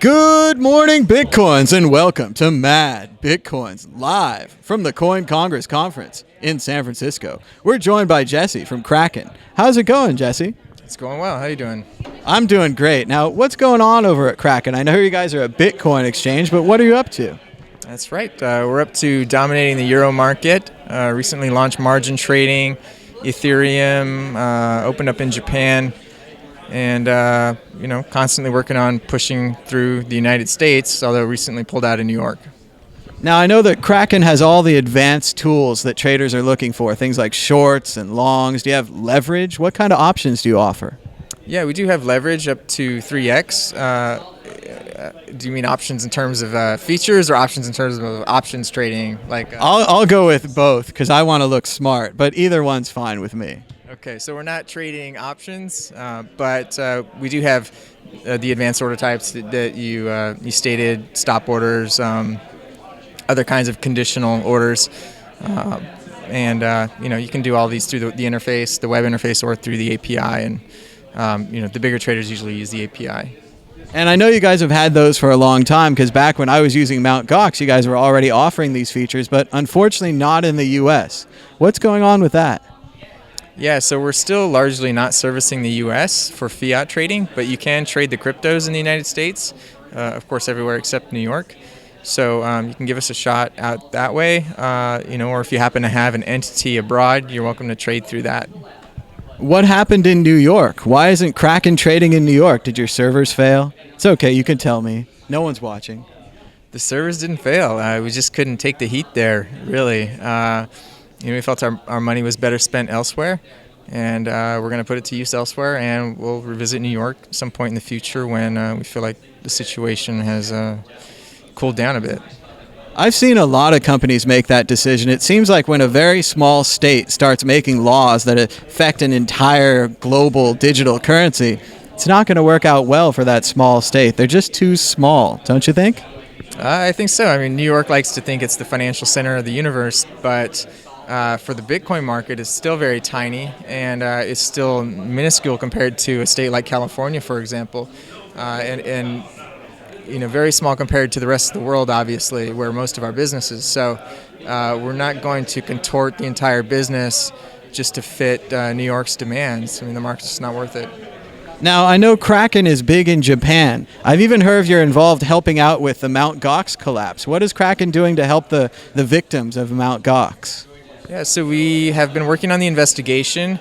Good morning, Bitcoins, and welcome to MadBitcoins, live from the CoinCongress conference in San Francisco. We're joined by Jesse from Kraken. How's it going, Jesse? It's going well. How you doing? I'm doing great. Now, what's going on over at Kraken? I know you guys are a Bitcoin exchange, but what are you up to? That's right. We're up to dominating the Euro market. Recently launched margin trading, Ethereum, opened up in Japan, and constantly working on pushing through the United States, although recently pulled out of New York. Now, I know that Kraken has all the advanced tools that traders are looking for, things like shorts and longs. Do you have leverage? What kind of options do you offer? Yeah, we do have leverage up to 3x. Do you mean options in terms of features or options in terms of options trading? I'll go with both because I want to look smart, but either one's fine with me. Okay, so we're not trading options, but we do have the advanced order types that you stated, stop orders, other kinds of conditional orders, and you can do all these through the interface, the web interface, or through the API, and the bigger traders usually use the API. And I know you guys have had those for a long time because back when I was using Mt. Gox, you guys were already offering these features, but unfortunately not in the US. What's going on with that? Yeah, so we're still largely not servicing the U.S. for fiat trading, but you can trade the cryptos in the United States, of course everywhere except New York. So you can give us a shot out that way, or if you happen to have an entity abroad, you're welcome to trade through that. What happened in New York? Why isn't Kraken trading in New York? Did your servers fail? It's okay, you can tell me. No one's watching. The servers didn't fail. We just couldn't take the heat there, really. We felt our money was better spent elsewhere, and we're going to put it to use elsewhere, and we'll revisit New York at some point in the future when we feel like the situation has cooled down a bit. I've seen a lot of companies make that decision. It seems like when a very small state starts making laws that affect an entire global digital currency, it's not going to work out well for that small state. They're just too small, don't you think? I think so. I mean, New York likes to think it's the financial center of the universe, but for the Bitcoin market, it's still very tiny, and it's still minuscule compared to a state like California, for example, and very small compared to the rest of the world, obviously, where most of our business is. So we're not going to contort the entire business just to fit New York's demands. I mean, the market's just not worth it. Now, I know Kraken is big in Japan. I've even heard you're involved helping out with the Mt. Gox collapse. What is Kraken doing to help the victims of Mt. Gox? Yeah, so we have been working on the investigation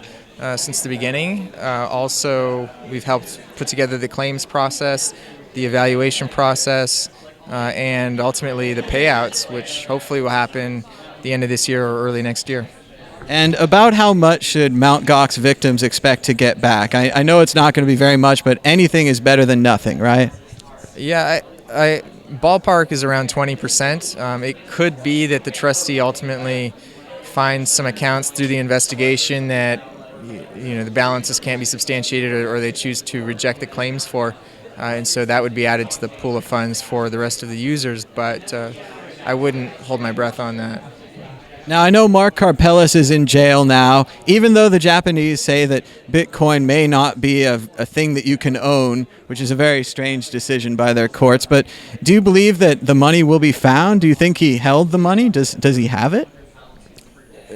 since the beginning. Also, we've helped put together the claims process, the evaluation process, and ultimately the payouts, which hopefully will happen at the end of this year or early next year. And about how much should Mt. Gox victims expect to get back? I know it's not going to be very much, but anything is better than nothing, right? Yeah, I ballpark is around 20%. It could be that the trustee ultimately finds some accounts through the investigation that the balances can't be substantiated, or they choose to reject the claims for, and so that would be added to the pool of funds for the rest of the users. But I wouldn't hold my breath on that. Now, I know Mark Karrpelas is in jail now, even though the Japanese say that Bitcoin may not be a thing that you can own, which is a very strange decision by their courts. But do you believe that the money will be found? Do you think he held the money? Does he have it?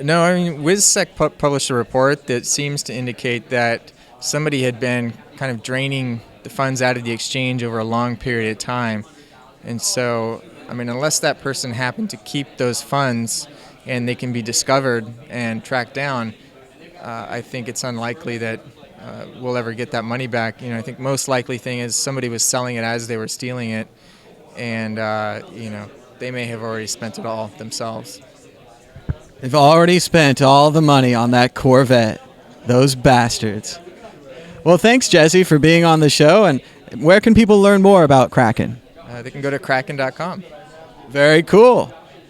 No, I mean, WizSec published a report that seems to indicate that somebody had been kind of draining the funds out of the exchange over a long period of time. And so, I mean, unless that person happened to keep those funds and they can be discovered and tracked down, I think it's unlikely that we'll ever get that money back. I think most likely thing is somebody was selling it as they were stealing it, and they may have already spent it all themselves. They've already spent all the money on that Corvette. Those bastards. Well, thanks, Jesse, for being on the show. And where can people learn more about Kraken? They can go to kraken.com. Very cool.